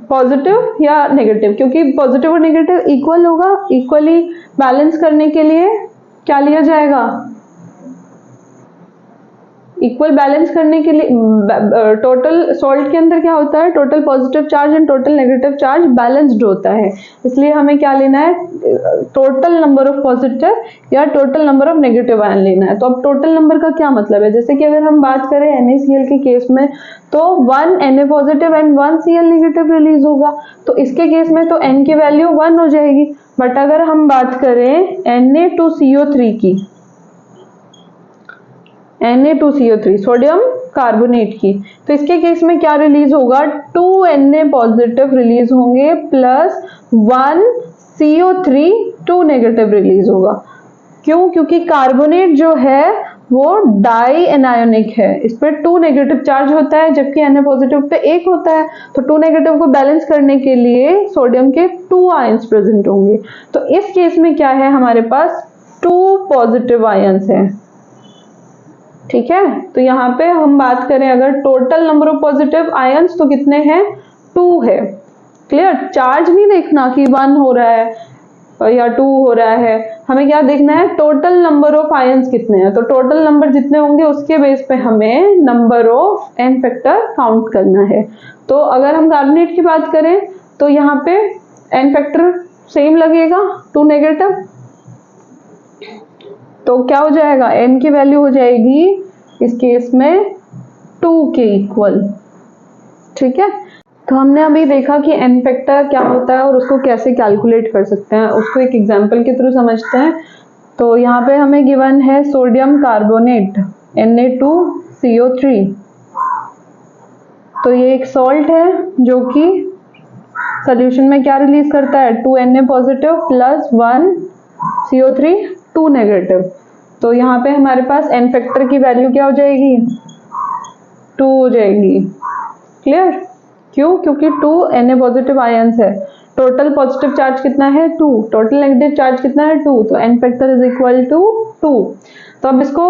पॉजिटिव या नेगेटिव, क्योंकि पॉजिटिव और नेगेटिव इक्वल होगा, इक्वली बैलेंस करने के लिए क्या लिया जाएगा, इक्वल बैलेंस करने के लिए टोटल सॉल्ट के अंदर क्या होता है, total positive charge and total negative charge balanced होता है, इसलिए हमें क्या लेना है, टोटल नंबर ऑफ पॉजिटिव या total number of negative ion लेना है। तो अब टोटल नंबर का क्या मतलब है, जैसे कि अगर हम बात करें NaCl के केस में, तो 1 Na positive and 1 Cl negative release होगा, तो इसके केस में तो n की वैल्यू 1 हो जाएगी। बट अगर हम बात करें Na2CO3 की, Na2CO3 सोडियम कार्बोनेट की, तो इसके केस में क्या रिलीज होगा, 2 Na पॉजिटिव रिलीज होंगे प्लस 1 CO3 2 नेगेटिव रिलीज होगा। क्यों, क्योंकि कार्बोनेट जो है वो डाई एनायोनिक है, इस पे 2 नेगेटिव चार्ज होता है जबकि Na पॉजिटिव पे 1 होता है, तो 2 नेगेटिव को बैलेंस करने के लिए सोडियम के 2 आयंस प्रेजेंट होंगे। तो इस केस में क्या है, हमारे पास 2 पॉजिटिव आयंस है, ठीक है। तो यहाँ पे हम बात करें अगर total number of positive ions तो कितने हैं, 2 है। क्लियर, चार्ज नहीं देखना कि 1 हो रहा है या 2 हो रहा है, हमें क्या देखना है, टोटल नंबर ऑफ आयंस कितने हैं। तो टोटल नंबर जितने होंगे उसके बेस पे हमें number of n factor count करना है। तो अगर हम कार्बोनेट की बात करें तो यहाँ पे एन फैक्टर सेम लगेगा, 2 नेगेटिव, तो क्या हो जाएगा, n की वैल्यू हो जाएगी इस केस में 2 के इक्वल, ठीक है। तो हमने अभी देखा कि n फैक्टर क्या होता है और उसको कैसे कैलकुलेट कर सकते हैं, उसको एक एग्जांपल के थ्रू समझते हैं। तो यहाँ पे हमें गिवन है सोडियम कार्बोनेट Na2CO3, तो ये एक सॉल्ट है जो कि सोल्यूशन में क्या रिलीज करता है, 2 Na positive plus 1 CO3 2 negative. तो यहाँ पे हमारे पास एन फैक्टर की वैल्यू क्या हो जाएगी, 2 हो जाएगी। क्लियर, क्यों, क्योंकि 2 Na पॉजिटिव आयंस है, टोटल पॉजिटिव चार्ज कितना है 2, टोटल नेगेटिव चार्ज कितना है 2, तो n factor is equal to 2। तो अब इसको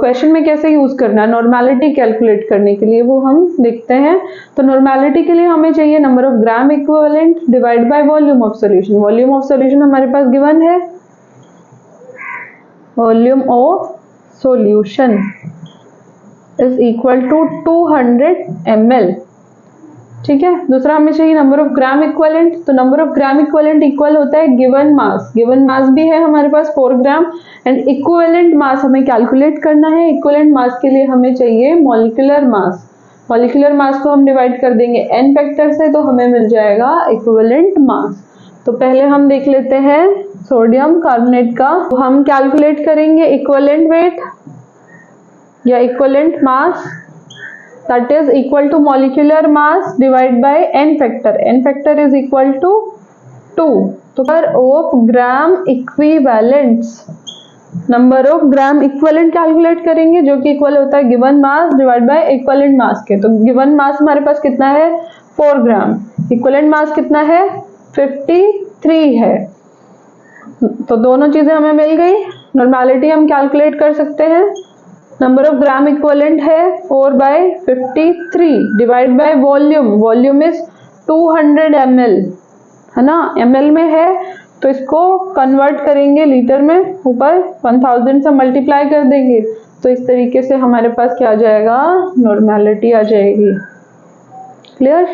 क्वेश्चन में कैसे यूज करना है, नॉर्मेलिटी कैलकुलेट करने के लिए वो हम देखते हैं। तो नॉर्मेलिटी के लिए हमें चाहिए number of gram equivalent divide by volume of solution. Volume of solution हमारे पास गिवन है, volume of solution is equal to 200 ml, ठीक है। दूसरा हमें चाहिए नंबर ऑफ ग्राम इक्विवेलेंट, तो number of gram equivalent equal होता है गिवन मास। गिवन मास भी है हमारे पास 4 ग्राम, एंड इक्विवेलेंट मास हमें कैलकुलेट करना है। इक्विवेलेंट मास के लिए हमें चाहिए मॉलिक्यूलर मास। मॉलिक्यूलर मास को हम डिवाइड कर देंगे n फैक्टर से, तो हमें मिल जाएगा इक्विवेलेंट मास। तो पहले हम देख लेते हैं सोडियम कार्बोनेट का, तो हम कैलकुलेट करेंगे इक्विवेलेंट वेट या equivalent mass, that is equal to molecular mass divided by n factor. n factor is equal to 2. तो number of gram equivalents, number of gram equivalent calculate करेंगे जो कि equal होता है given mass divide by equivalent mass के। तो given mass हमारे पास कितना है 4 ग्राम, इक्विवेलेंट मास कितना है 53 है। तो दोनों चीजें हमें मिल गई। नॉर्मेलिटी हम कैलकुलेट कर सकते हैं, नंबर ऑफ ग्राम इक्विवेलेंट है 4/53 divide by volume, volume is 200 ml, है ना, ml में है तो इसको कन्वर्ट करेंगे लीटर में, ऊपर 1000 से मल्टीप्लाई कर देंगे तो इस तरीके से हमारे पास क्या आ जाएगा, नॉर्मेलिटी आ जाएगी। क्लियर?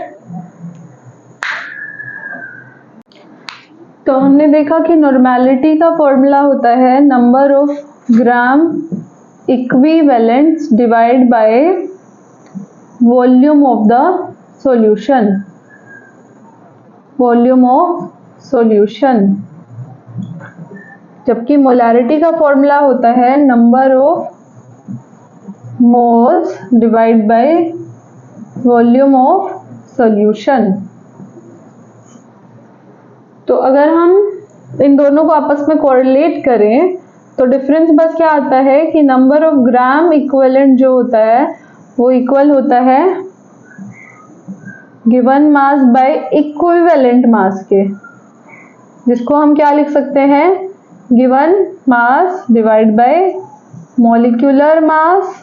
तो हमने देखा कि नॉर्मेलिटी का फॉर्मूला होता है number of gram equivalents divide by volume of the solution, volume of solution. जबकि मोलैरिटी का फॉर्मूला होता है number of moles divide by volume of solution. तो अगर हम इन दोनों को आपस में कोरिलेट करें तो डिफरेंस बस क्या आता है कि नंबर ऑफ ग्राम इक्विवेलेंट जो होता है वो इक्वल होता है given mass by equivalent mass के, जिसको हम क्या लिख सकते हैं, given mass divide by molecular mass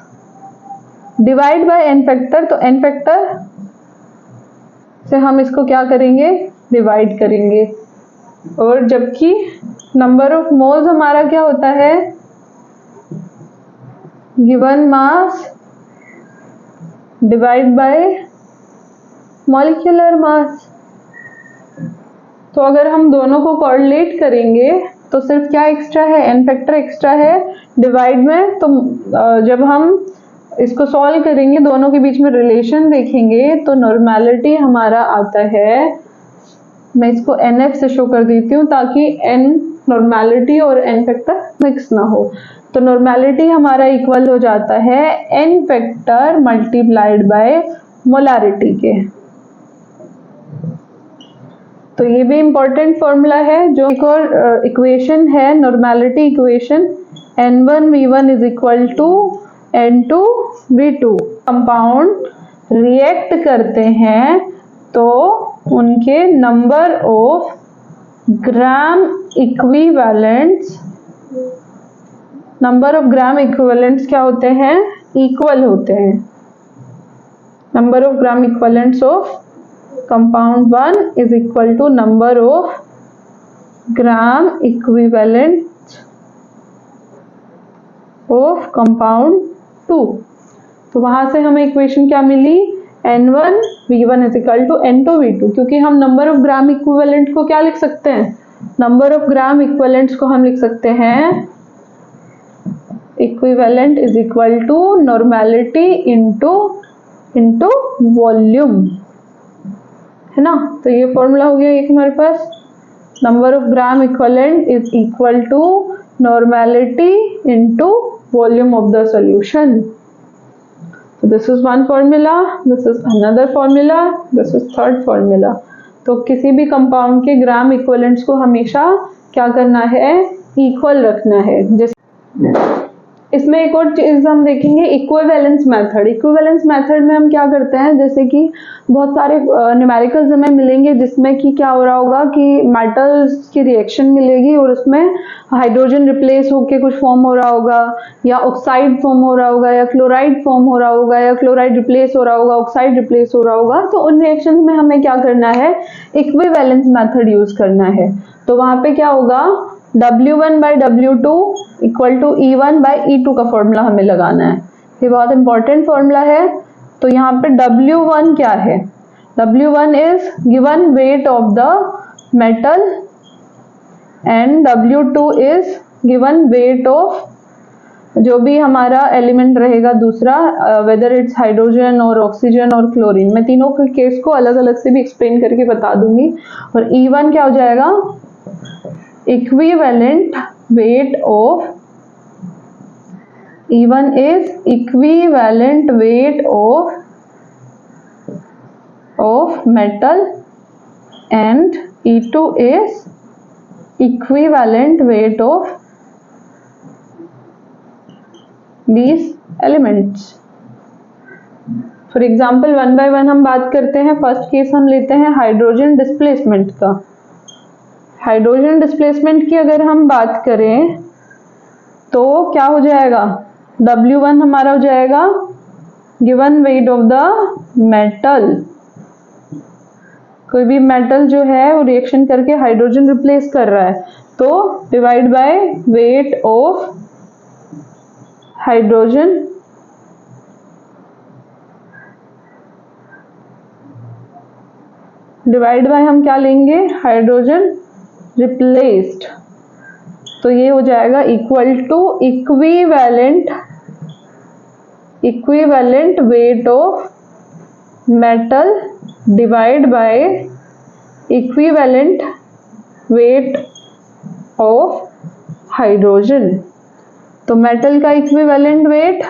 divide by n factor. तो एन फैक्टर से हम इसको क्या करेंगे, डिवाइड करेंगे। और जबकि नंबर ऑफ मोल्स हमारा क्या होता है, given mass divide by molecular मास। तो अगर हम दोनों को कोरिलेट करेंगे तो सिर्फ क्या एक्स्ट्रा है, एन फैक्टर एक्स्ट्रा है डिवाइड में। तो जब हम इसको सॉल्व करेंगे, दोनों के बीच में रिलेशन देखेंगे तो नॉर्मेलिटी हमारा आता है, मैं इसको NF से शो कर देती हूँ ताकि N नॉर्मेलिटी और N फैक्टर मिक्स ना हो। तो नॉर्मेलिटी हमारा इक्वल हो जाता है N factor multiplied by molarity के। तो ये भी इम्पोर्टेंट फॉर्मूला है। जो एक और इक्वेशन है normality equation, N1V1 is equal to N2V2। Compound react करते हैं तो उनके number of gram equivalents, number of gram equivalents क्या होते हैं, इक्वल होते हैं। Number of gram equivalents of compound 1 is equal to number of gram equivalents of compound 2। तो वहां से हमें इक्वेशन क्या मिली, N1V1 is equal to N2V2। क्योंकि हम नंबर ऑफ ग्राम इक्विवेलेंट को क्या लिख सकते हैं, नंबर ऑफ ग्राम इक्विवेलेंट्स को हम लिख सकते हैं equivalent is equal to normality into volume, है ना। तो ये फॉर्मूला हो गया एक हमारे पास, number of gram equivalent is equal to normality into volume of the solution. So this is one formula, this is another formula, this is third formula। तो किसी भी कंपाउंड के ग्राम इक्विवेलेंट्स को हमेशा क्या करना है, इक्वल रखना है। जैसे इसमें एक और चीज हम देखेंगे, इक्विवेलेंस मेथड। इक्विवेलेंस मेथड में हम क्या करते हैं, जैसे कि बहुत सारे न्यूमेरिकल्स हमें मिलेंगे जिसमें कि क्या हो रहा होगा कि मेटल्स की रिएक्शन मिलेगी और उसमें हाइड्रोजन रिप्लेस होके कुछ फॉर्म हो रहा होगा, या ऑक्साइड फॉर्म हो रहा होगा, या क्लोराइड फॉर्म हो रहा होगा, या क्लोराइड रिप्लेस हो रहा होगा, ऑक्साइड रिप्लेस हो रहा होगा। तो उन रिएक्शन में हमें क्या करना है, इक्विवेलेंस मेथड यूज करना है। तो वहां पे क्या होगा, W1 by W2 equal to E1 by E2 का फॉर्मूला हमें लगाना है। ये बहुत इंपॉर्टेंट फॉर्मूला है। तो यहाँ पे W1 क्या है, W1 is given weight of the metal and W2 is given weight of जो भी हमारा एलिमेंट रहेगा दूसरा, वेदर इट्स हाइड्रोजन और ऑक्सीजन और क्लोरीन। मैं तीनों के केस को अलग अलग से भी एक्सप्लेन करके बता दूंगी। और E1 क्या हो जाएगा, equivalent weight of E1 is equivalent weight of metal and E2 is equivalent weight of these elements। For example one by one हम बात करते हैं। फर्स्ट केस हम लेते हैं हाइड्रोजन डिस्प्लेसमेंट का। हाइड्रोजन डिस्प्लेसमेंट की अगर हम बात करें तो क्या हो जाएगा, W1 हमारा हो जाएगा given weight of the metal. कोई भी मेटल जो है वो रिएक्शन करके हाइड्रोजन रिप्लेस कर रहा है, तो divide by weight of hydrogen divide by हम क्या लेंगे, हाइड्रोजन रिप्लेस्ड, तो ये हो जाएगा equal to equivalent weight of metal divide by equivalent weight of hydrogen. तो मेटल का इक्विवेलेंट वेट,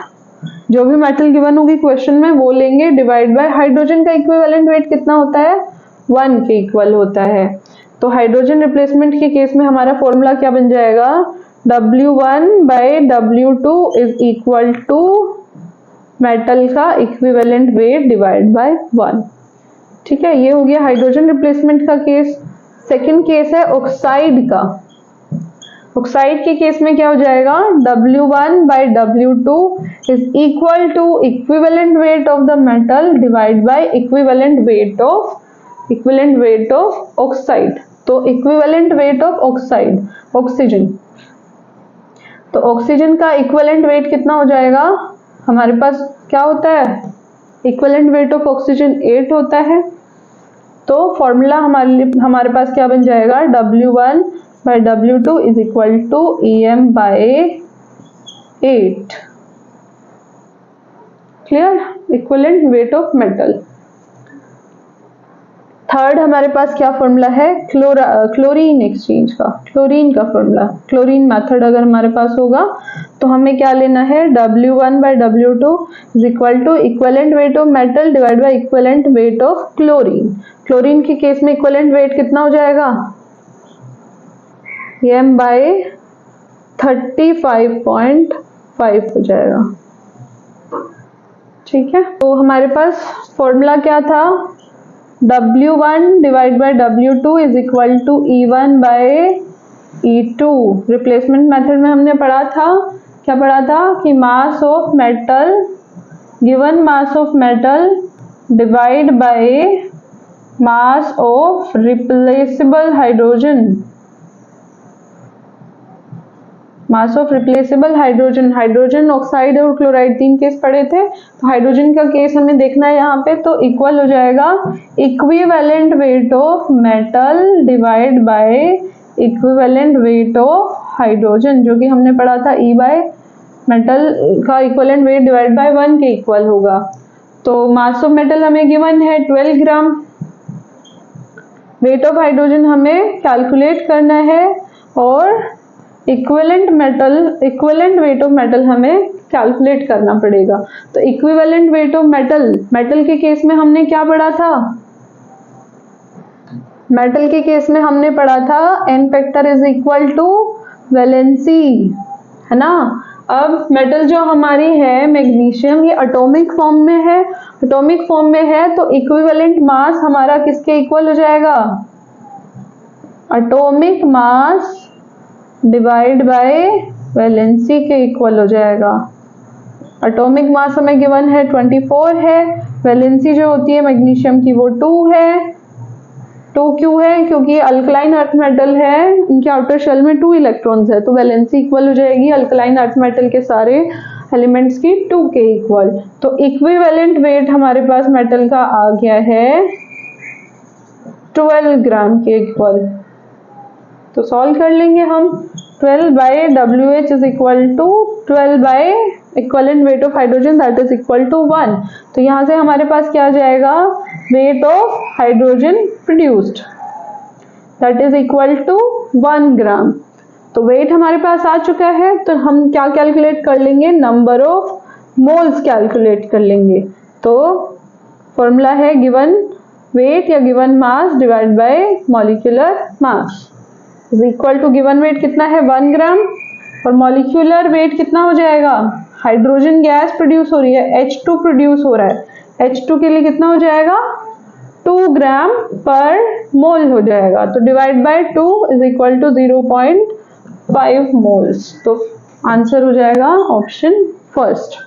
जो भी मेटल गिवन होगी क्वेश्चन में वो लेंगे, डिवाइड बाय हाइड्रोजन का इक्विवेलेंट वेट कितना होता है, 1 के इक्वल होता है। तो हाइड्रोजन रिप्लेसमेंट के केस में हमारा फॉर्मूला क्या बन जाएगा, W1 by W2 is equal to metal का इक्विवेलेंट वेट डिवाइड बाय 1। ठीक है, ये हो गया हाइड्रोजन रिप्लेसमेंट का केस। सेकंड केस है ऑक्साइड का। ऑक्साइड के केस में क्या हो जाएगा, W1 by W2 is equal to equivalent weight of the metal divide by equivalent weight of oxide. तो equivalent weight of oxide, oxygen, तो ऑक्सीजन का इक्विवेलेंट वेट कितना हो जाएगा, हमारे पास क्या होता है, इक्विवेलेंट वेट ऑफ ऑक्सीजन 8 होता है। तो फॉर्मूला हमारे पास क्या बन जाएगा, W1 by W2 is equal to EM by 8। Clear, equivalent weight of metal. Third हमारे पास क्या फॉर्मूला है, क्लोरीन एक्सचेंज का, क्लोरीन का फॉर्मूला, क्लोरीन मेथड अगर हमारे पास होगा तो हमें क्या लेना है, W1 by W2 is equal to equivalent weight of metal divide by equivalent weight of chlorine. Chlorine के केस में इक्विवेलेंट वेट कितना हो जाएगा, M बाय 35.5 हो जाएगा। ठीक है, तो हमारे पास फॉर्मूला क्या था, W1 divide by W2 is equal to E1 by E2। Replacement method में हमने पढ़ा था, क्या पढ़ा था कि mass of metal, given mass of metal divide by mass of replaceable hydrogen, mass of replaceable hydrogen. Hydrogen oxide और chloride 3 case पढ़े थे, तो हाइड्रोजन का केस हमें देखना है यहाँ पे, तो इक्वल हो जाएगा equivalent weight of metal divide by equivalent weight of hydrogen, जो कि हमने पढ़ा था E बाय मेटल का इक्विवेलेंट वेट डिवाइड बाय 1 के इक्वल होगा। तो मास ऑफ मेटल हमें गिवन है 12 ग्राम, वेट ऑफ हाइड्रोजन हमें कैलकुलेट करना है, और इक्विवेलेंट वेट ऑफ मेटल हमें कैलकुलेट करना पड़ेगा। तो इक्विवेलेंट वेट ऑफ मेटल के केस में हमने क्या पढ़ा था, मेटल के केस में हमने पढ़ा था n factor is equal to valency, है ना। अब मेटल जो हमारी है मैग्नीशियम, ये एटॉमिक फॉर्म में है, तो इक्विवेलेंट मास हमारा किसके इक्वल हो जाएगा, atomic mass divide bye valency के इक्वल हो जाएगा। एटॉमिक मास हमें गिवन है 24 है, वैलेंसी जो होती है मैग्नीशियम की वो 2 है। 2 क्यों है, क्योंकि अल्कलाइन अर्थ मेटल है, इनके आउटर शेल में 2 इलेक्ट्रॉन्स है, तो वैलेंसी इक्वल हो जाएगी अल्कलाइन अर्थ मेटल के सारे एलिमेंट्स की 2 के इक्वल। तो इक्विवेलेंट वेट हमारे पास मेटल का आ गया है 12 ग्राम के इक्वल। तो सॉल्व कर लेंगे हम, 12 by WH is equal to 12 by equivalent weight of hydrogen that is equal to 1। तो यहाँ से हमारे पास क्या आ जाएगा, weight of hydrogen produced that is equal to 1 gram. तो वेट हमारे पास आ चुका है, तो हम क्या कैलकुलेट कर लेंगे, नंबर ऑफ मोल्स कैलकुलेट कर लेंगे। तो फॉर्मूला है गिवन वेट या given mass divide by molecular mass is equal to given weight कितना है 1 ग्राम, और मॉलिक्यूलर वेट कितना हो जाएगा, हाइड्रोजन गैस प्रोड्यूस हो रही है, H2 प्रोड्यूस हो रहा है, H2 के लिए कितना हो जाएगा 2 ग्राम पर मोल हो जाएगा। तो divide by 2 is equal to 0.5 moles. तो आंसर हो जाएगा ऑप्शन फर्स्ट।